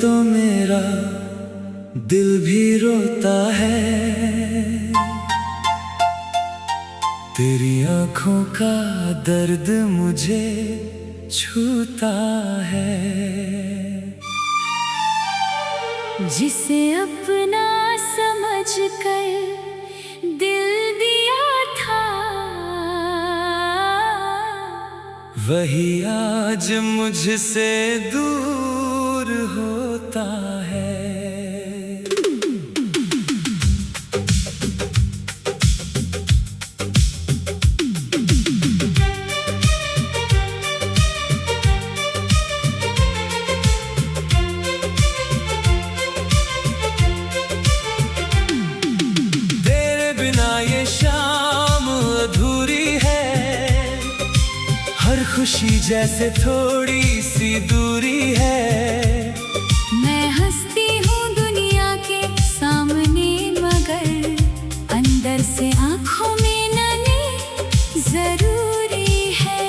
तो मेरा दिल भी रोता है, तेरी आंखों का दर्द मुझे छूता है। जिसे अपना समझ कर दिल दिया था, वही आज मुझसे दूर होता है। तेरे बिना ये शाम अधूरी है, हर खुशी जैसे थोड़ी सी दूरी है। मैं हंसती हूँ दुनिया के सामने, मगर अंदर से आँखों में नमी जरूरी है।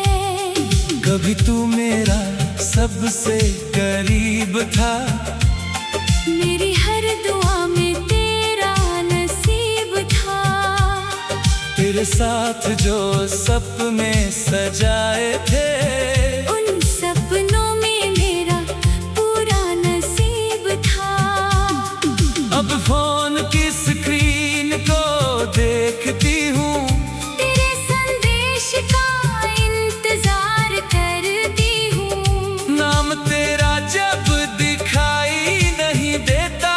कभी तू मेरा सबसे करीब था, मेरी हर दुआ में तेरा नसीब था। तेरे साथ जो सपने सजाए थे, उन सपनों में मेरा पूरा नसीब था। अब फोन की स्क्रीन को देखती हूँ, तेरे संदेश का इंतजार करती हूँ। नाम तेरा जब दिखाई नहीं देता,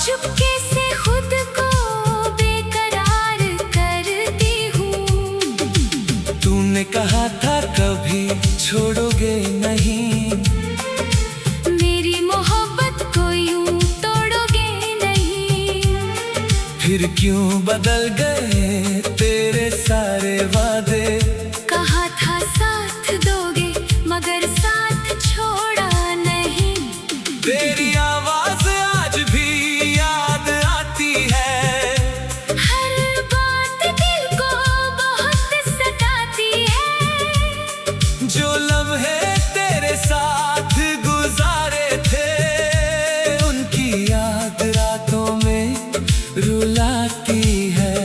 चुपके से खुद को बेकरार करती हूँ। तूने कहा था कभी छोड़ोगे नहीं, मेरी मोहब्बत को यूं तोड़ोगे नहीं। फिर क्यों बदल गए तेरे सारे वादे। कहा था साथ दोगे, मगर साथ छोड़ा नहीं। तेरी आवाज आज भी याद आती है, हर बात दिल को बहुत सताती है। जो लम्हे तेरे साथ गुजारे थे, उनकी याद रातों में रुलाती है।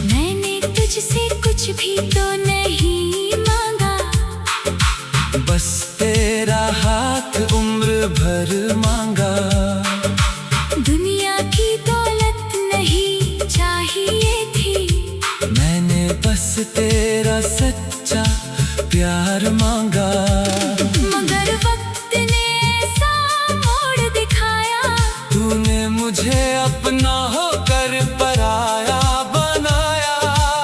मैंने तुझसे कुछ भी तो नहीं मांगा, बस तेरा हाथ उम्र भर मांगा। दुनिया की दौलत नहीं चाहिए थी, मैंने बस तेरा सच्चा प्यार मांगा। मगर वक्त ने ऐसा मोड़ दिखाया, तूने मुझे अपना होकर पराया बनाया।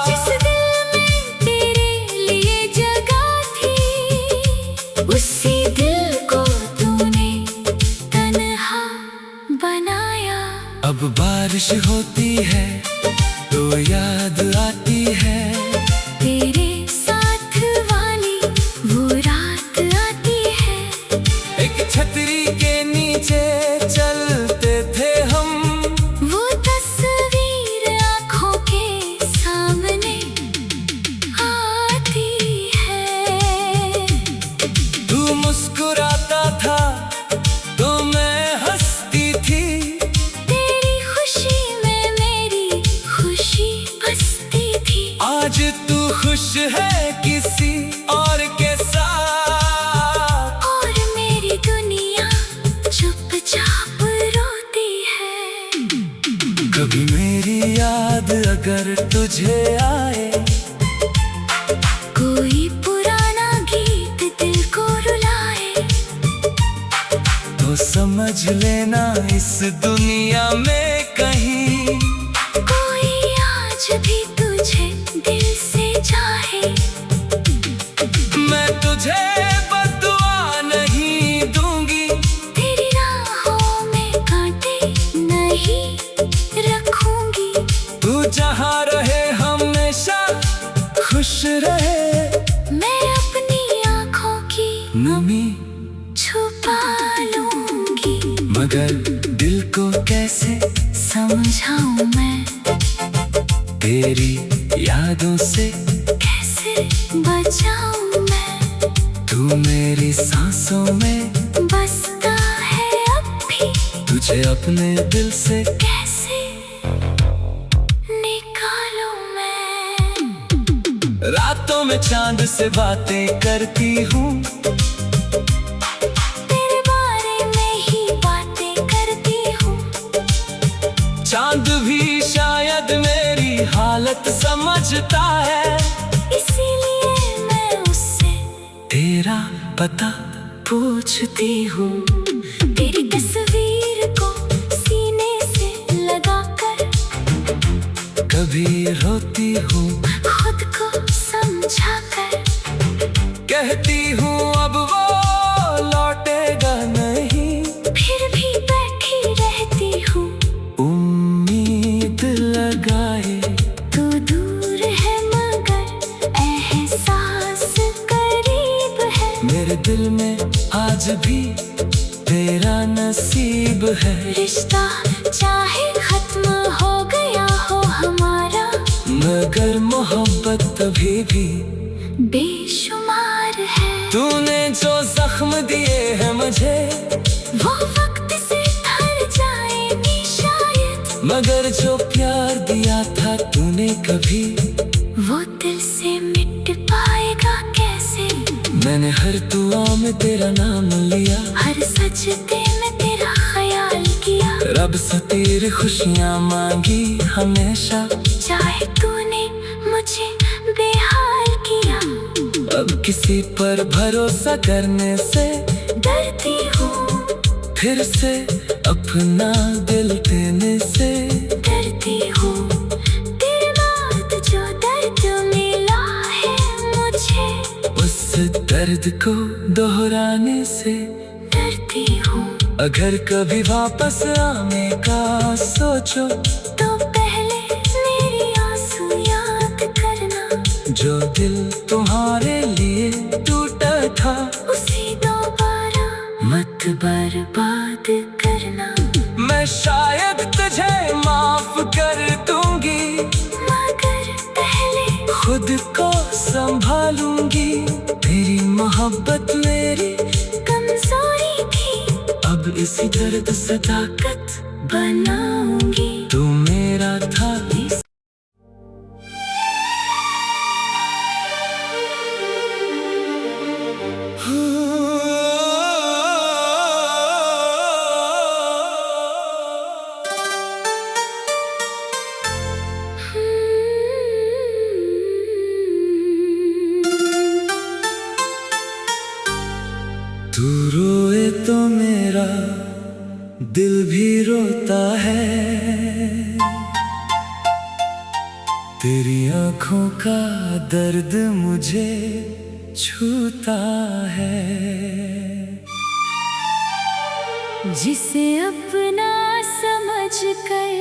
जिस दिल में तेरे लिए जगह थी, उसी दिल को तूने तन्हा बनाया। अब बारिश होती है तो याद आती है, तेरे साथ वाली वो रात आती है। एक छतरी के नीचे चलते थे हम, वो तस्वीर आँखों के सामने आती है। तू मुस्कुराता था तो मैं हंसती थी, तेरी खुशी में मेरी खुशी बसती थी। आज तू खुश है किसी और के साथ, और मेरी दुनिया चुपचाप रोती है। कभी मेरी याद अगर तुझे आए, कोई पुराना गीत दिल को रुलाए, तो समझ लेना इस दुनिया में कहीं कोई आज भी तुझे दिल से चाहे। मैं तुझे बद्दुआ नहीं दूंगी, तेरी राहों में कांटे नहीं रखूंगी। तू जहाँ रहे हमेशा खुश रहे। मैं अपनी आँखों की नमी छुपा लूंगी, मगर दिल को कैसे समझाऊं मैं तेरी यादों से, कैसे बचाऊं मैं। तू मेरी सांसों में बसता तुझे अपने दिल से कैसे निकालूं मैं। रातों में चांद से बातें करती हूँ, तेरे बारे में ही बातें करती हूँ। चांद भी शायद मेरी हालत समझता है, इसीलिए मैं उससे तेरा पता पूछती हूँ। तेरी तस्वीर को सीने से लगाकर कभी रोती हूँ, खुद को समझाकर कहती हूँ अब वो लौटेगा नहीं, फिर भी बैठी रहती हूँ। उम्मीद लगाए तू दूर है मगर एहसास करीब है। मेरे दिल में आज भी तेरा नसीब है। रिश्ता चाहे खत्म हो गया हो हमारा, मगर मोहब्बत तभी भी बेशुमार है। तूने जो जख्म दिए हैं मुझे, वो वक्त से भर जाएंगे शायद, मगर जो प्यार दिया था तूने कभी वो दिल से मिट पाएगा कैसे। मैंने हर दुआ में तेरा नाम लिया, हर सजदे में तेरा ख्याल किया। रब से तेरी खुशियाँ मांगी हमेशा, चाहे तूने मुझे बेहाल किया। अब किसी पर भरोसा करने से डरती हूँ, फिर से अपना दिल देने से डरती हूँ। तेरे बाद जो दर्द मिला है मुझे, उस दर्द को दोहराने से डरती हूँ। अगर कभी वापस आने का सोचो, तो पहले मेरी आंसू याद करना। जो दिल तुम्हारे लिए टूटा था उसे दोबारा मत बर्बाद करना। मैं शायद तुझे माफ कर दूंगी, मगर पहले खुद को संभालूंगी। तेरी मोहब्बत मेरी कमजोरी थी, अब इसी दर्द से ताकत बनाऊंगी। तू मेरा था। तू रोए तो मेरा दिल भी रोता है, तेरी आंखों का दर्द मुझे छूता है। जिसे अपना समझ कर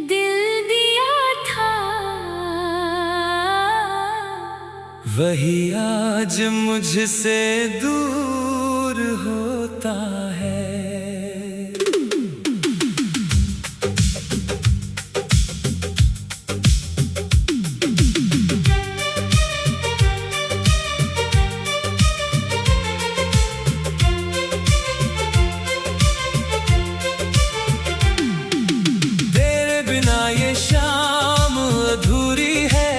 दिल दिया था, वही आज मुझसे दूर होता है। तेरे बिना ये शाम अधूरी है,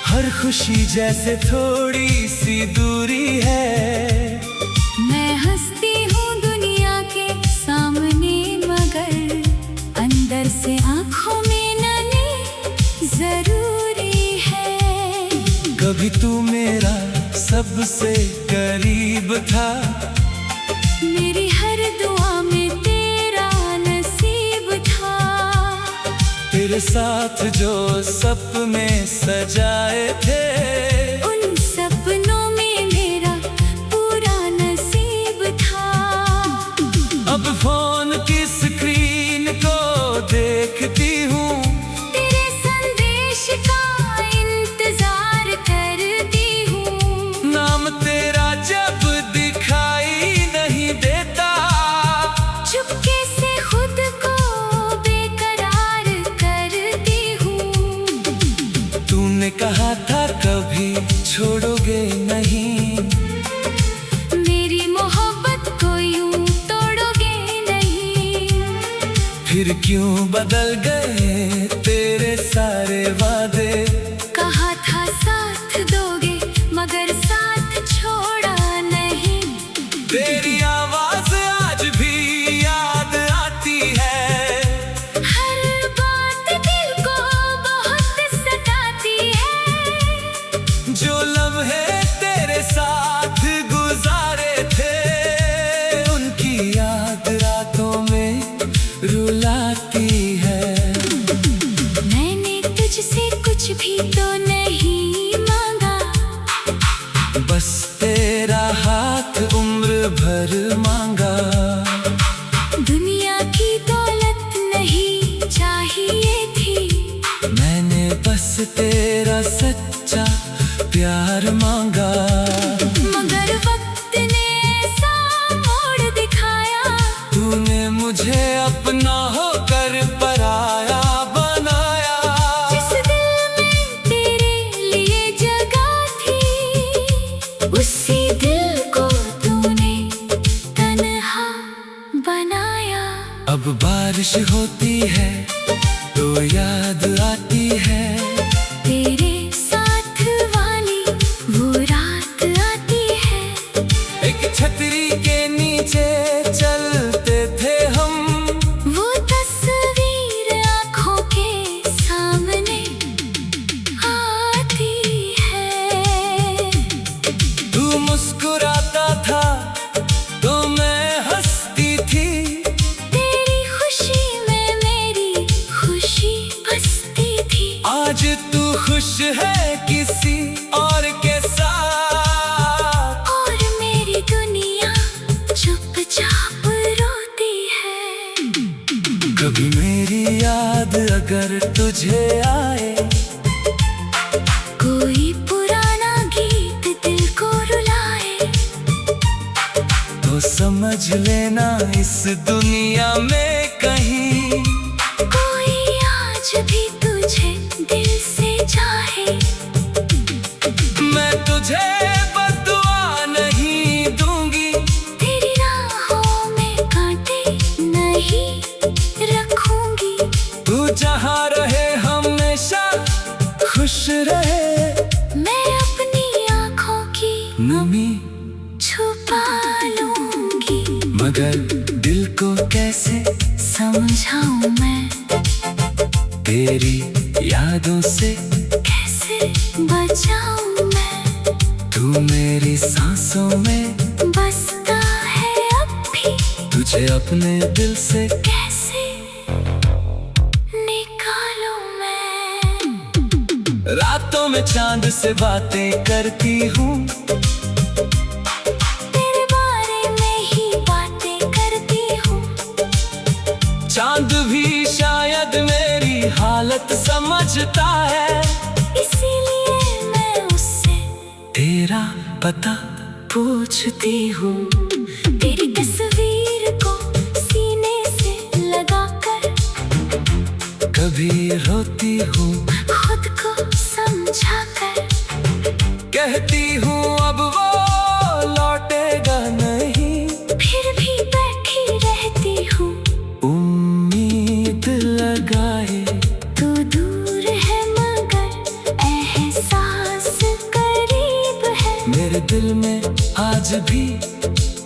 हर खुशी जैसे थोड़ी सी दूरी है। मैं हंसती हूँ दुनिया के सामने, मगर अंदर से आँखों में नमी जरूरी है। कभी तू मेरा सबसे करीब था, मेरी हर दुआ में तेरा नसीब था। तेरे साथ जो सपने सजाए थे, उन सपनों में मेरा पूरा नसीब था। अब फोन की स्क्रीन को देखती हूँ, तेरे संदेश का इंतजार करती हूँ। नाम तेरा जब दिखाई नहीं देता, चुपके से खुद को बेकरार करती हूँ। तूने कहा था कभी छोड़ोगे नहीं, मेरी मोहब्बत को यूं तोड़ोगे क्यों बदल गए तेरे सारे वादे। कहा था साथ दोगे मगर साथ छोड़ा नहीं। तेरी आवाज आज भी याद आती है, हर बात दिल को बहुत सताती है। जो लम्हे तेरे साथ गुजारे थे उनकी याद रातों में रुलाती है। मैंने तुझसे कुछ भी तो नहीं मांगा, बस तेरा हाथ उम्र भर मांगा। दुनिया की दौलत नहीं चाहिए थी, मैंने बस तेरा सच्चा प्यार मांगा। मगर वक्त ने ऐसा मोड़ दिखाया, तूने मुझे अपना होकर पराया बनाया। जिस दिल में तेरे लिए जगह थी, उसी दिल को तूने तन्हा बनाया। अब बारिश होती है तो याद आती है, तेरे साथ वाली वो रात आती है। एक छतरी के नीचे चलते थे हम, वो तस्वीर आँखों के सामने आती है। तू मुस्कुराता था तो मैं हंसती थी, तेरी खुशी में मेरी खुशी बसती थी। आज तू खुश है किसी और के साथ, और मेरी दुनिया चुपचाप रोती है। कभी मेरी याद अगर तुझे आए, कोई पुराना गीत दिल को रुलाए, तो समझ लेना इस दुनिया में कहीं कोई आज भी तुझे दिल से चाहे। मैं तुझे बद्दुआ नहीं दूंगी, तेरी राहों में कांटे नहीं रखूंगी। तू जहाँ रहे हमेशा खुश रहे। मैं अपनी आँखों की नमी छुपा लूंगी, मगर दिल को कैसे समझाऊं मैं तेरी यादों से, कैसे बचाऊं मैं। तू मेरी सांसों में बसता है अब भी, तुझे अपने दिल से कैसे निकालूं मैं। रातों में चांद से बातें करती हूँ, तेरे बारे में ही बातें करती हूँ। चांद भी शायद मेरी हालत समझता है, इसीलिए मैं उससे तेरा पता पूछती हूँ। तेरी तस्वीर को सीने से लगाकर कभी रोती हूँ, खुद को समझाकर कहती हूँ अब वो लौटेगा नहीं, फिर भी बैठी रहती हूँ उम्मीद लगाए। तू दूर है मगर एहसास करीब है। मेरे दिल में आज भी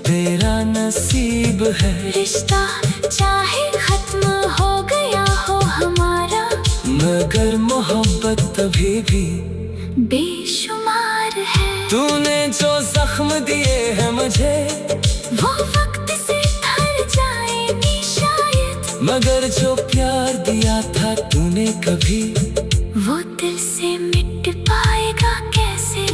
तेरा नसीब है। रिश्ता चाहे खत्म हो गया हो हमारा, मगर मोहब्बत अभी भी बेशुमार है। तूने जो जख्म दिए हैं मुझे, वो वक्त से भर जाएंगे शायद, मगर जो प्यार दिया था तूने कभी, वो दिल से मिट पाएगा कैसे।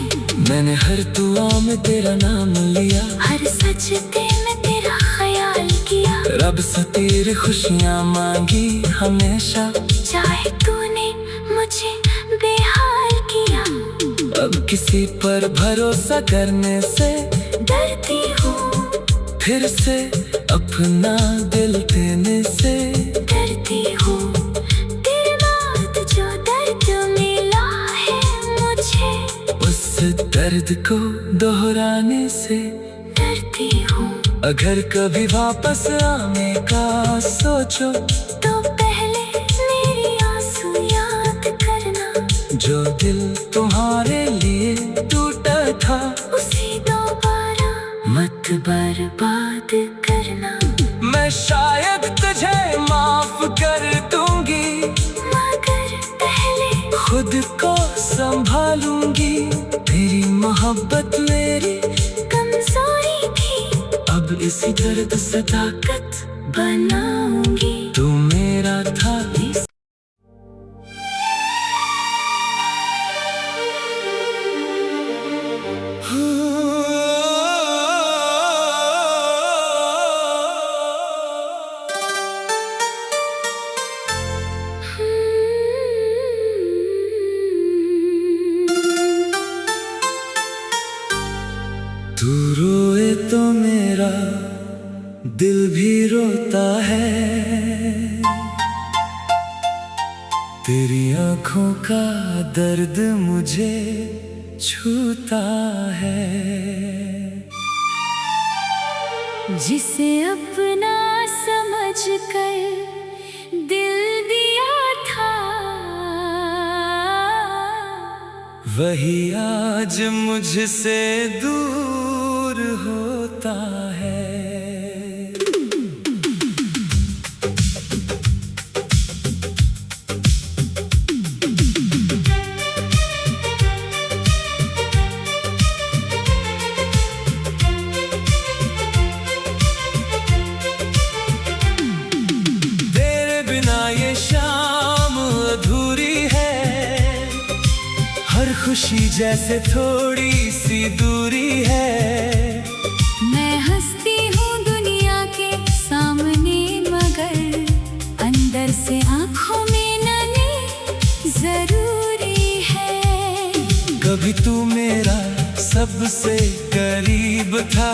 मैंने हर दुआ में तेरा नाम लिया, हर सजदे में तेरा ख्याल किया। रब से तेरी खुशियाँ मांगी हमेशा, चाहे तूने मुझे बेहाल किया। अब किसी पर भरोसा करने से डरती हूँ, फिर से अपना दिल देने से डरती हूँ। तेरे बाद जो दर्द मिला है मुझे, उस दर्द को दोहराने से डरती हूँ। अगर कभी वापस आने का सोचो तो जो दिल तुम्हारे लिए टूटा था उसे दोबारा मत बर्बाद करना। मैं शायद तुझे माफ कर दूंगी, मगर पहले खुद को संभालूंगी। तेरी मोहब्बत मेरी कमजोरी थी, अब इसी दर्द से ताकत बनाऊंगी। तू मेरा था तू रोए तो मेरा दिल भी रोता है, तेरी आंखों का दर्द मुझे छूता है। जिसे अपना समझ कर दिल दिया था, वही आज मुझसे दूर होता है। तेरे बिना ये शाम अधूरी है, हर खुशी जैसे थोड़ी सी दूरी है। मैं हंसती हूँ दुनिया के सामने, मगर अंदर से आँखों में नमी जरूरी है। कभी तू मेरा सबसे करीब था,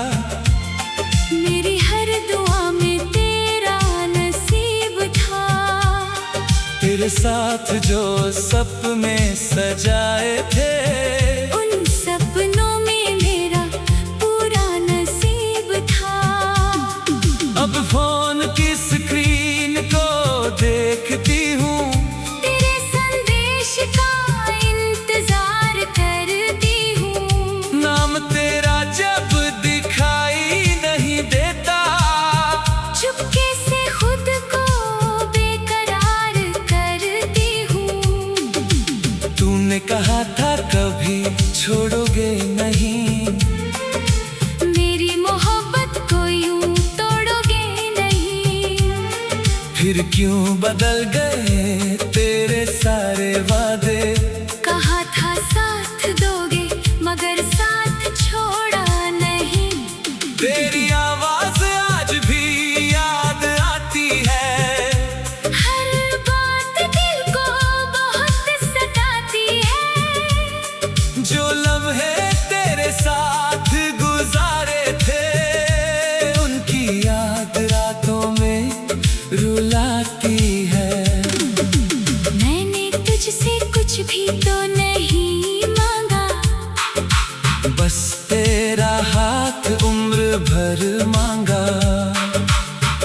मेरी हर दुआ में तेरा नसीब था। तेरे साथ जो सपने सजाए थे, उन सपनों में मेरा पूरा नसीब था। अब फोन की स्क्रीन को देखती हूँ, तेरे संदेश का इंतजार करती हूँ। नाम तेरा जब दिखाई नहीं देता, चुपके से खुद को बेकरार करती हूँ। तूने कहा था कभी छोड़ोगे नहीं, मेरी मोहब्बत को यूं तोड़ोगे नहीं। फिर क्यों बदल गए तेरे सारे वादे। कहा था साथ दोगे, मगर साथ छोड़ा नहीं। तेरी आवाज आज भी याद आती है, हर बात दिल को बहुत सताती है। जो लम्हे तेरे साथ गुजारे थे, उनकी याद रातों में रुलाती है। मैंने तुझसे कुछ भी तो नहीं मांगा, बस तेरा हाथ उम्र भर मांगा।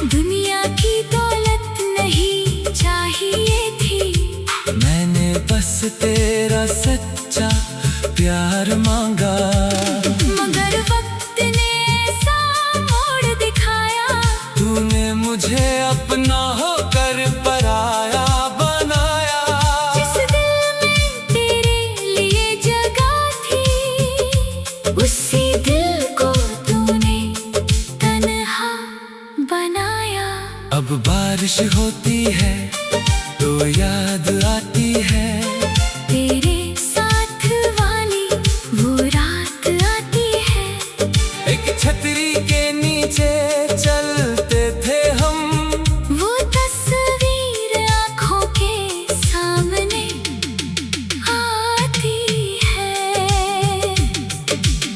दुनिया की दौलत नहीं चाहिए थी, मैंने बस तेरा सच्चा प्यार मांगा। मगर वक्त ने ऐसा मोड़ दिखाया, तूने मुझे अपना होकर पराया बनाया। जिस दिल में तेरे लिए जगह थी, उसी दिल को तूने तन्हा बनाया। अब बारिश होती है तो याद आती है, तेरे साथ वाली वो रात आती है। एक छतरी के नीचे चलते थे हम, वो तस्वीर आँखों के सामने आती है।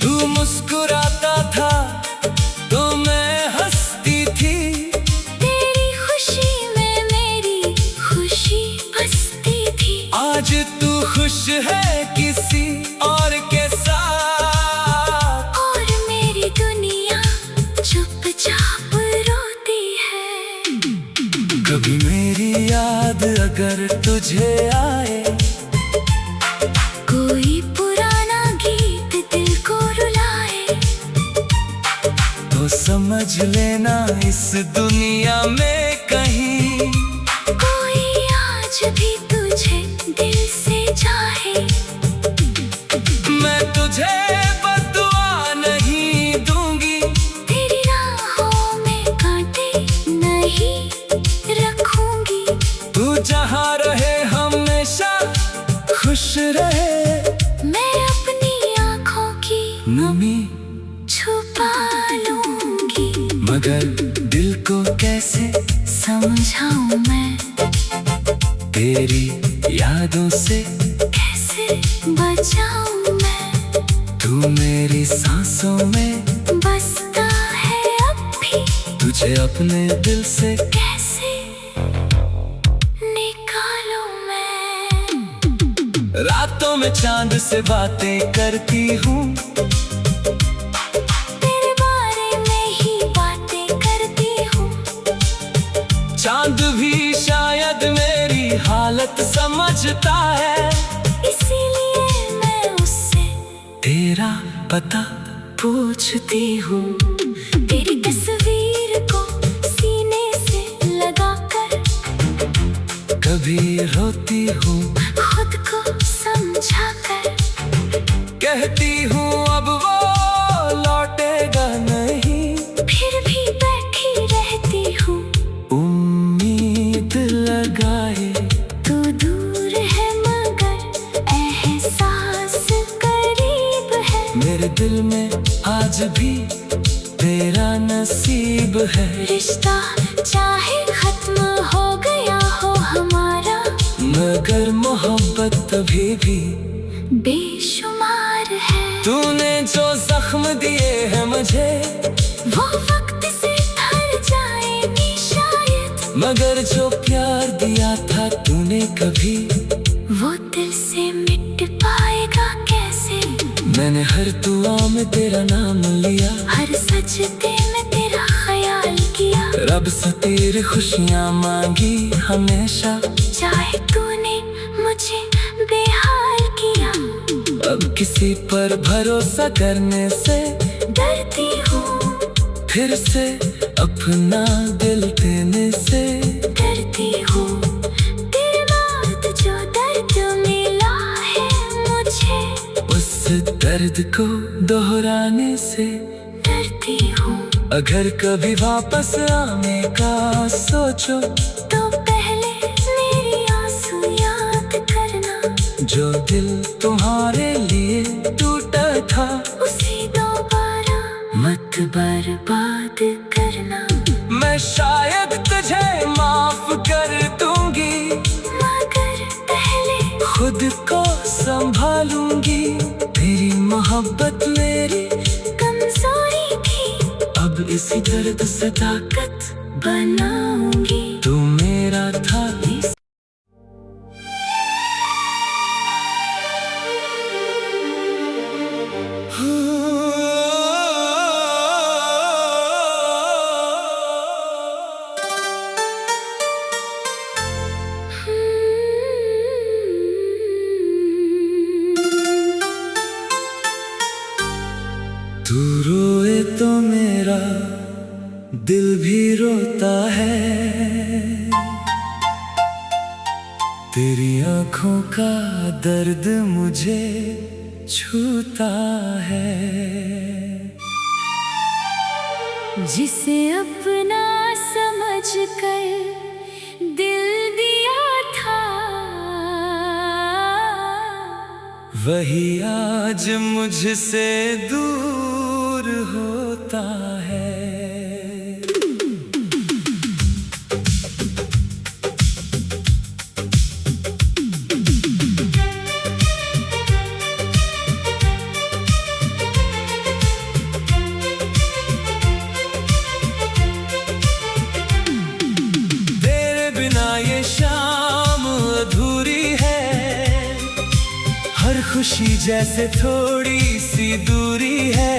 तू मुस्कुराता था तो मैं हंसती थी, तेरी खुशी में मेरी खुशी बसती थी। आज तू खुश है किसी और के साथ, और मेरी दुनिया चुपचाप रोती है। कभी मेरी याद अगर तुझे आए, समझ लेना इस दुनिया में कहीं कोई आज भी तुझे दिल से चाहे। मैं तुझे बद्दुआ नहीं दूंगी, तेरी राहों में कांटे नहीं रखूंगी। तू जहाँ रहे हमेशा खुश रहे। मैं अपनी आँखों की नमी छुपा लूंगी, मगर दिल को कैसे समझाऊं मैं तेरी यादों से कैसे बचाऊं मैं। तू मेरी सांसों में बसता है अब भी, तुझे अपने दिल से कैसे निकालूं मैं। रातों में चांद से बातें करती हूँ, तेरे बारे में ही बातें करती हूँ। चांद भी शायद मेरी हालत समझता है, इसीलिए मैं उससे तेरा पता पूछती हूँ। तेरी तस्वीर को सीने से लगाकर कभी रोती हूँ, खुद को समझाकर कहती हूँ अब वो लौटेगा नहीं। फिर भी बैठी रहती हूँ उम्मीद लगाए, तू दूर है मगर एहसास करीब है। मेरे दिल में आज भी तेरा नसीब है। रिश्ता चाहे खत्म हो गया हो हमारा, मगर मोहब्बत अभी भी बेशुमार है। तूने जो जख्म दिए हैं मुझे, वो वक्त से भर जाएंगे शायद, मगर जो प्यार दिया था तूने कभी वो दिल से मिट पाएगा कैसे। मैंने हर दुआ में तेरा नाम लिया, हर सजदे में तेरा ख्याल किया। रब से तेरी खुशियाँ मांगी हमेशा, चाहे तूने मुझे बेहाल किया। अब किसी पर भरोसा करने से डरती हूँ, फिर से अपना दिल देने से डरती हूँ। तेरे बाद जो दर्द मिला है मुझे, उस दर्द को दोहराने से डरती हूँ। अगर कभी वापस आने का सोचो, तो पहले मेरी आंसू याद करना। जो दिल तुम्हारे लिए टूटा था, उसे दोबारा मत बर्बाद करना। मैं शायद तुझे माफ कर दूंगी, मगर पहले खुद को संभालूंगी। तेरी मोहब्बत मेरी कमजोरी थी, अब इसी दर्द से ताकत बनाऊंगी। तू मेरा था। तू रोए तो मेरा दिल भी रोता है, तेरी आंखों का दर्द मुझे छूता है। जिसे अपना समझ कर दिल दिया था, वही आज मुझसे दूर होता है। तेरे बिना ये शाम अधूरी है, हर खुशी जैसे थोड़ी सी दूरी है।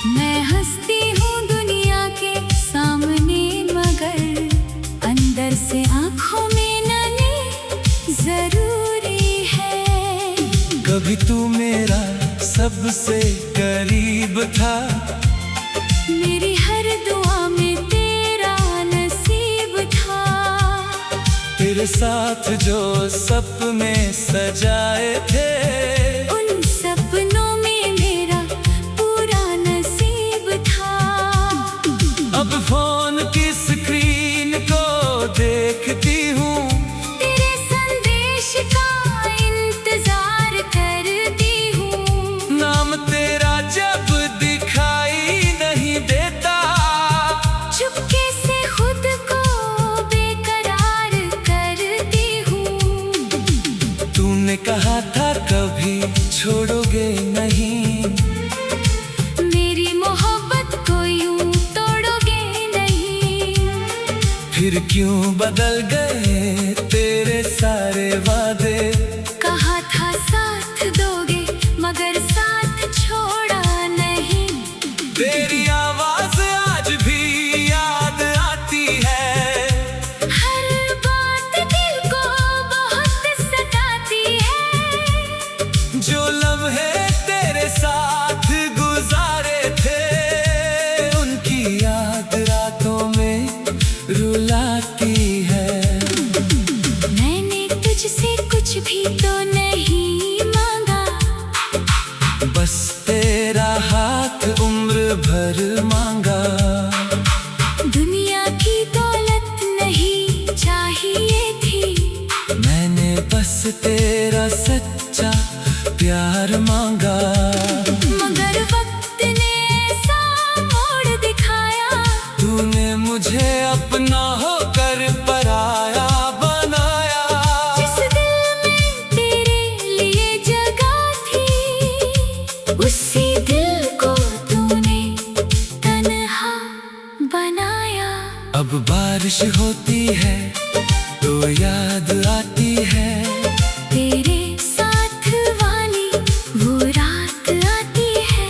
मैं हंसती हूँ दुनिया के सामने, मगर अंदर से आँखों में नमी जरूरी है। कभी तू मेरा सबसे करीब था, मेरी तेरे साथ जो सपने सजाए थे, उन सपनों में मेरा पूरा नसीब था। अब फोन की स्क्रीन को देखती हूँ, तेरे संदेश का इंतजार करती हूँ। नाम तेरा जब दिखाई नहीं देता, चुपके से खुद को बेकरार करती हूँ। तूने कहा था कभी छोड़ोगे नहीं, मेरी मोहब्बत को यूं तोड़ोगे नहीं। फिर क्यों बदल गए तेरे सारे वादे। कहा था साथ दोगे मगर साथ छोड़ा नहीं। तेरी आवाज आज भी याद आती है, हर बात दिल को बहुत सताती है। जो लम्हे तेरे साथ गुजारे थे, उनकी याद रातों में रुलाती है। मैंने तुझसे कुछ भी तो नहीं मांगा, बस तेरा हाथ उम्र भर मांगा। दुनिया की दौलत नहीं चाहिए थी, मैंने बस तेरा सच्चा प्यार मांगा। मगर वक्त ने ऐसा मोड़ दिखाया, तूने मुझे अपना होकर पराया बनाया। जिस दिल में तेरे लिए जगह थी, उसी दिल को तूने तन्हा बनाया। अब बारिश होती है तो याद आती है, तेरे साथ वाली वो रात आती है।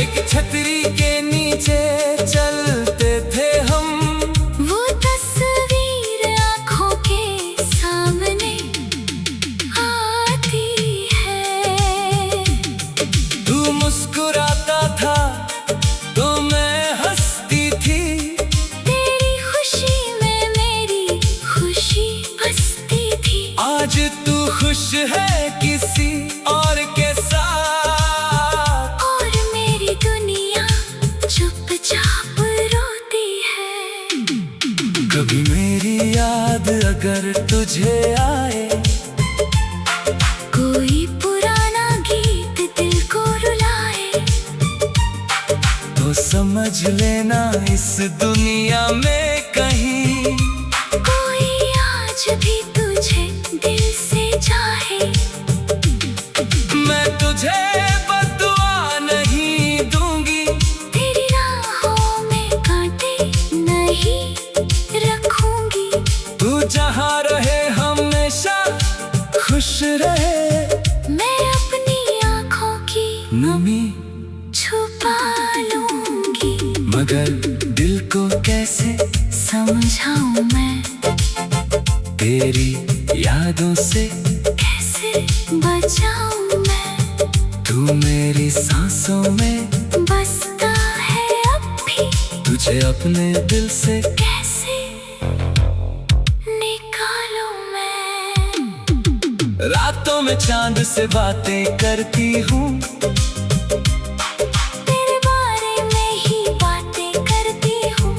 एक छतरी के नीचे चलते थे हम, वो तस्वीर आँखों के सामने आती है। तू मुस्कुराता था तो मैं हंसती थी, तेरी खुशी में मेरी खुशी बसती थी। आज तू खुश है किसी और के साथ, और मेरी दुनिया चुपचाप रोती है। कभी मेरी याद अगर तुझे आए, कोई पुराना गीत दिल को रुलाए, तो समझ लेना इस दुनिया में कहीं कोई आज भी तुझे दिल से चाहे। मैं तुझे बद्दुआ नहीं दूंगी, तेरी राहों में कांटे नहीं रखूंगी। तू जहाँ रहे हमेशा खुश रहे। मैं अपनी आँखों की नमी छुपा लूंगी, मगर दिल को कैसे समझाऊं मैं, तेरी यादों से कैसे बचाऊं मैं। तू मेरी सांसों में बसता है अब भी, तुझे अपने दिल से कैसे निकालूं मैं। रातों में चांद से बातें करती हूँ, तेरे बारे में ही बातें करती हूँ।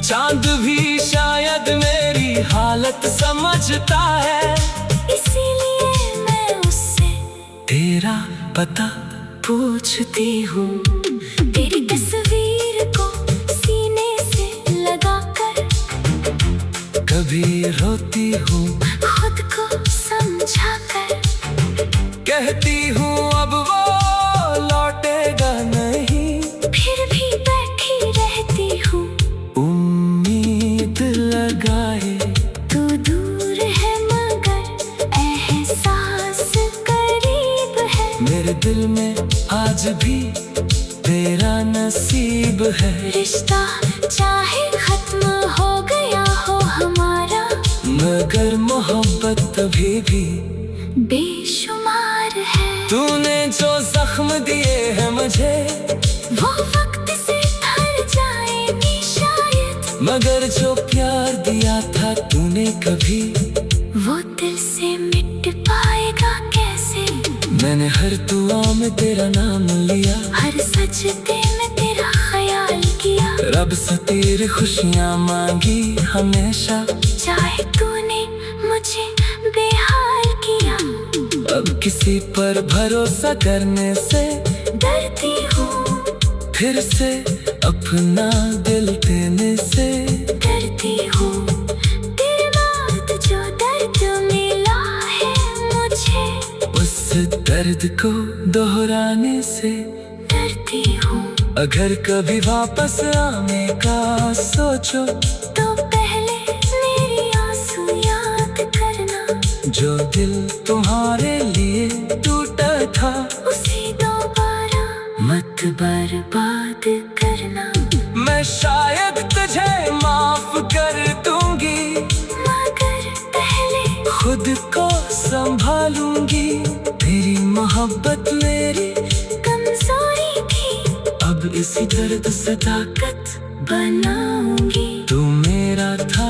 चांद भी शायद मेरी हालत समझता है, इसीलिए मैं उससे तेरा पता पूछती हूँ। तेरी तस्वीर को सीने से लगाकर कभी रोती हूँ, खुद को समझाकर कहती हूँ अब वो लौटेगा नहीं। फिर भी बैठी रहती हूँ, उम्मीद लगाए तू दूर है मगर एहसास करीब है। मेरे दिल में आज भी तेरा नसीब है। रिश्ता चाहे खत्म हो गया हो हमारा, मगर मोहब्बत अभी भी बेशुमार है। तूने जो जख्म दिए हैं मुझे, वो वक्त से भर जाएंगे शायद, मगर जो प्यार दिया था तूने कभी वो दिल से मिट पाएगा कैसे। मैंने हर दुआ में तेरा नाम लिया, हर सजदे में तेरा ख्याल किया। रब से तेरी खुशियाँ मांगी हमेशा, चाहे तूने मुझे बेहाल किया। अब किसी पर भरोसा करने से डरती हूँ, फिर से अपना दिल देने से डरती हूँ। तेरे बाद जो दर्द मिला है मुझे, उस दर्द को दोहराने से डरती हूँ। अगर कभी वापस आने का सोचो तो पहले मेरी आंसू याद करना। जो दिल तुम्हारे लिए टूटा था, उसे दोबारा मत बर्बाद करना। मैं शायद तुझे माफ कर दूंगी, मगर पहले खुद को संभालूंगी। तेरी मोहब्बत मेरी कमजोरी थी, अब इसी दर्द से ताकत बनाऊंगी। तू मेरा था।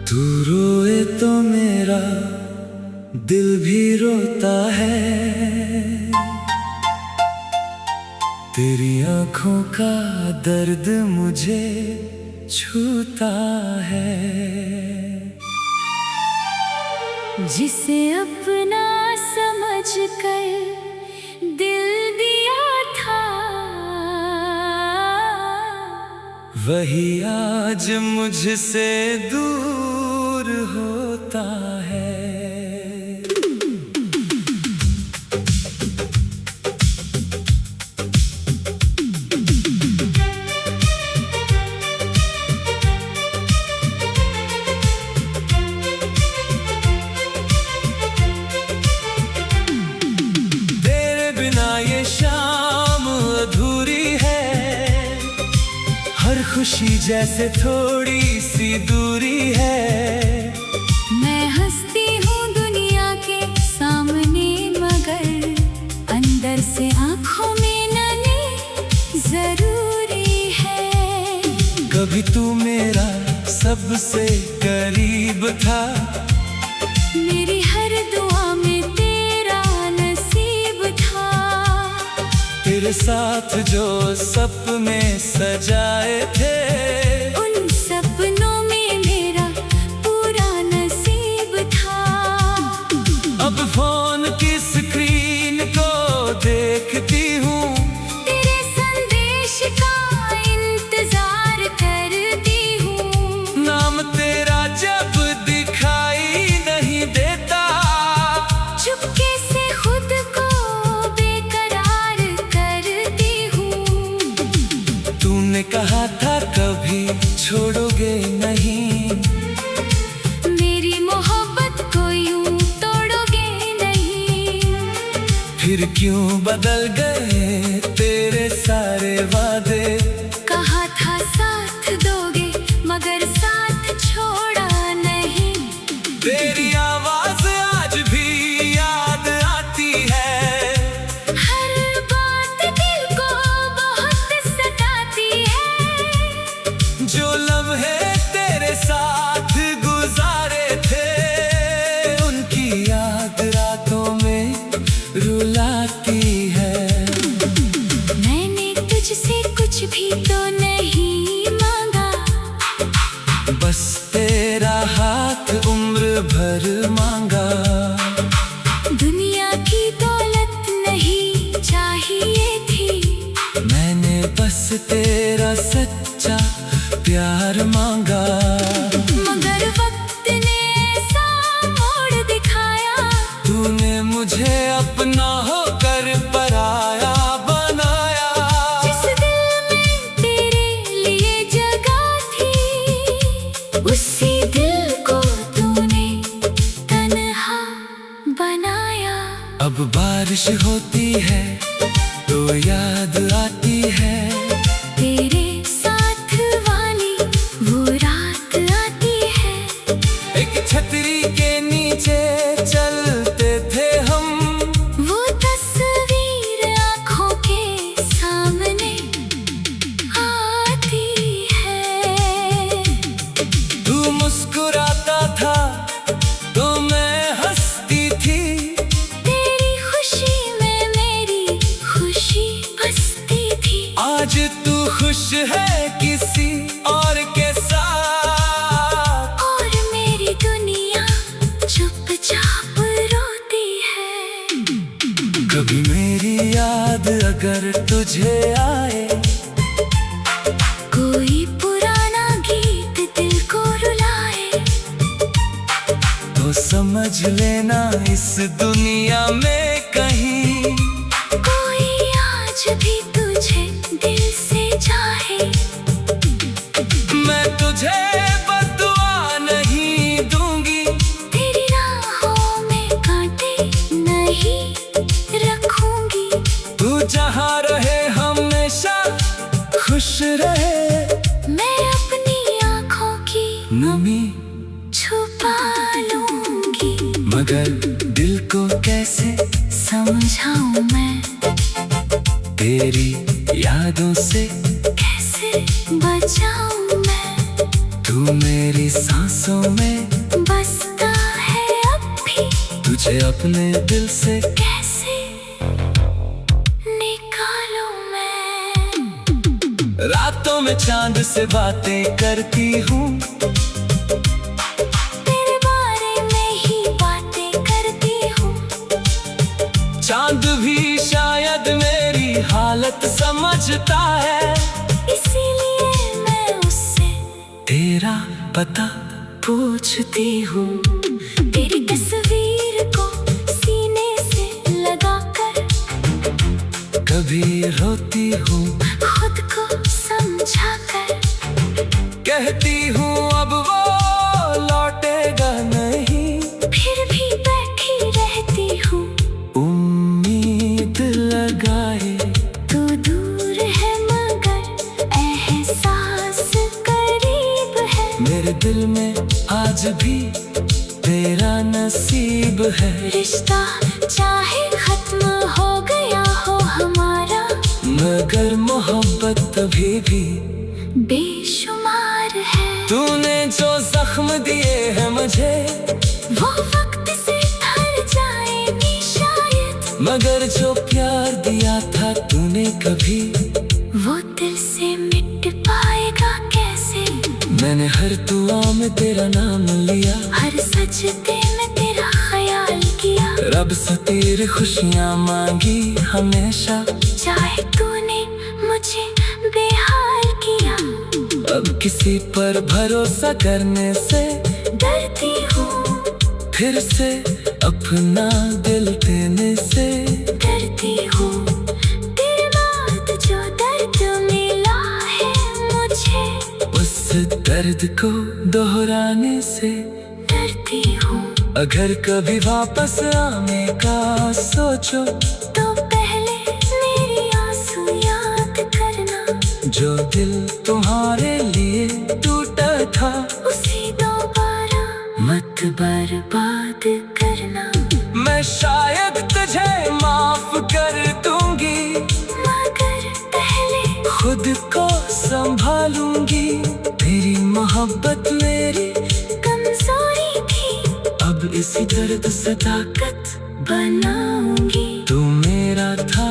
तू रोए तो मेरा दिल भी रोता है, तेरी आंखों का दर्द मुझे छूता है। जिसे अपना समझ कर दिल दिया था, वही आज मुझसे दूर होता है। तेरे बिना ये शाम अधूरी है, हर खुशी जैसे थोड़ी सी दूरी है। मैं हंसती हूँ दुनिया के सामने, मगर अंदर से आँखों में नमी जरूरी है। कभी तू मेरा सबसे करीब था, मेरी हर दुआ में तेरा नसीब था। तेरे साथ जो सपने सजाए थे, उन सपनों में मेरा पूरा नसीब था। अब फोन की स्क्रीन को देखती हूँ, तेरे संदेश का इंतजार करती हूँ। नाम तेरा जब दिखाई नहीं देता, चुपके से खुद को बेकरार करती हूँ। तूने कहा था कभी छोड़ोगे नहीं, मेरी मोहब्बत को यूं तोड़ोगे नहीं। फिर क्यों बदल गए तेरे सारे वादे। कहा था साथ दोगे, मगर साथ छोड़ा नहीं। तेरी आवाज आज भी याद आती है, हर बात दिल को बहुत सताती है। जो लम्हे तेरे साथ गुजारे थे, उनकी याद रातों में रुलाती है। मैंने तुझसे कुछ भी तो नहीं मांगा, बस तेरा हाथ उम्र भर मांगा। दुनिया की दौलत नहीं चाहिए थी, मैंने बस तेरा सच्चा प्यार मांगा। मगर वक्त ने ऐसा मोड़ दिखाया, तूने मुझे अपना होकर पराया बनाया। जिस दिल में तेरे लिए जगह थी, उसी दिल को तूने तन्हा बनाया। अब बारिश होती है तो याद खुश है किसी और के साथ, और मेरी दुनिया चुपचाप रोती है। कभी मेरी याद अगर तुझे आए, कोई पुराना गीत दिल को रुलाए, तो समझ लेना इस दुनिया में कहीं कोई आज भी तुझे दिल से चाहे। मैं तुझे बद्दुआ नहीं दूंगी, तेरी राहों में कांटे नहीं रखूंगी। तू जहाँ रहे हमेशा खुश रहे। मैं अपनी आँखों की नमी छुपा लूंगी, मगर दिल को कैसे समझाऊं मैं तेरी यादों से, कैसे बचाऊं मैं। तू मेरी सांसों में बसता है अब भी, तुझे अपने दिल से कैसे निकालूं मैं। रातों में चांद से बातें करती हूँ, तेरे बारे में ही बातें करती हूँ। चांद भी शायद मेरी हालत समझता है, इसीलिए मैं उससे तेरा पता पूछती हूँ। तेरी तस्वीर को सीने से लगाकर कभी रोती हूँ, खुद को समझाकर कहती हूँ अब वो लौटेगा नहीं, फिर भी बैठी रहती हूँ उम्मीद लगाए। तू दूर है मगर एहसास करीब है। मेरे दिल में आज भी तेरा नसीब है। रिश्ता चाहे खत्म हो गया हो हमारा, मगर मोहब्बत अभी भी बेशुमार है। तूने जो जख्म दिए हैं मुझे, वो वक्त से भर जाएंगे शायद, मगर जो प्यार दिया था तूने कभी, वो दिल से मिट पाएगा कैसे। मैंने हर दुआ में तेरा नाम लिया, हर सजदे में तेरा ख्याल किया। रब से तेरी खुशियाँ मांगी हमेशा, चाहे तूने मुझे बेहाल किया। अब किसी पर भरोसा करने से डरती हूँ, फिर से अपना दिल देने से डरती हूँ। तेरे बाद जो दर्द मिला है मुझे, उस दर्द को दोहराने से डरती हूँ। अगर कभी वापस आने का सोचो, तो पहले मेरी आंसू याद करना। जो दिल तुम्हारे लिए टूटा था, उसे दोबारा मत बर्बाद करना। मैं शायद तुझे माफ कर दूंगी, मगर पहले खुद को संभालूंगी। तेरी मोहब्बत मेरी कमजोरी थी, अब इसी दर्द से ताकत बनाऊंगी। तू मेरा था